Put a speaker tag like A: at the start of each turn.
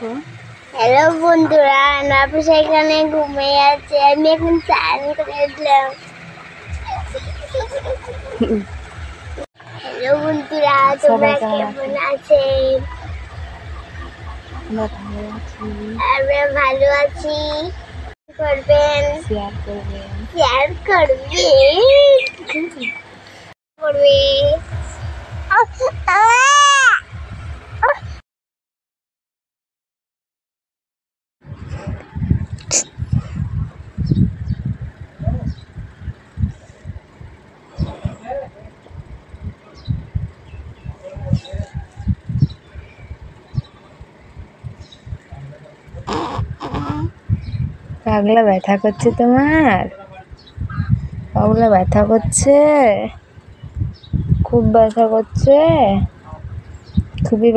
A: দেখো।
B: হ্যালো বন্ধুরা, নাফিস এখানে ঘুমিয়ে আছে। আমি এখন চান করে দিলাম। হ্যালো বন্ধুরা, তোমরা কেমন আছেন? আমরা ভালো আছি। করবেন,
A: শেয়ার করবেন,
B: করবে।
A: পাগলা ব্যথা করছে তোমার? পাগলা ব্যথা করছে? খুব ব্যথা করছে? খুবই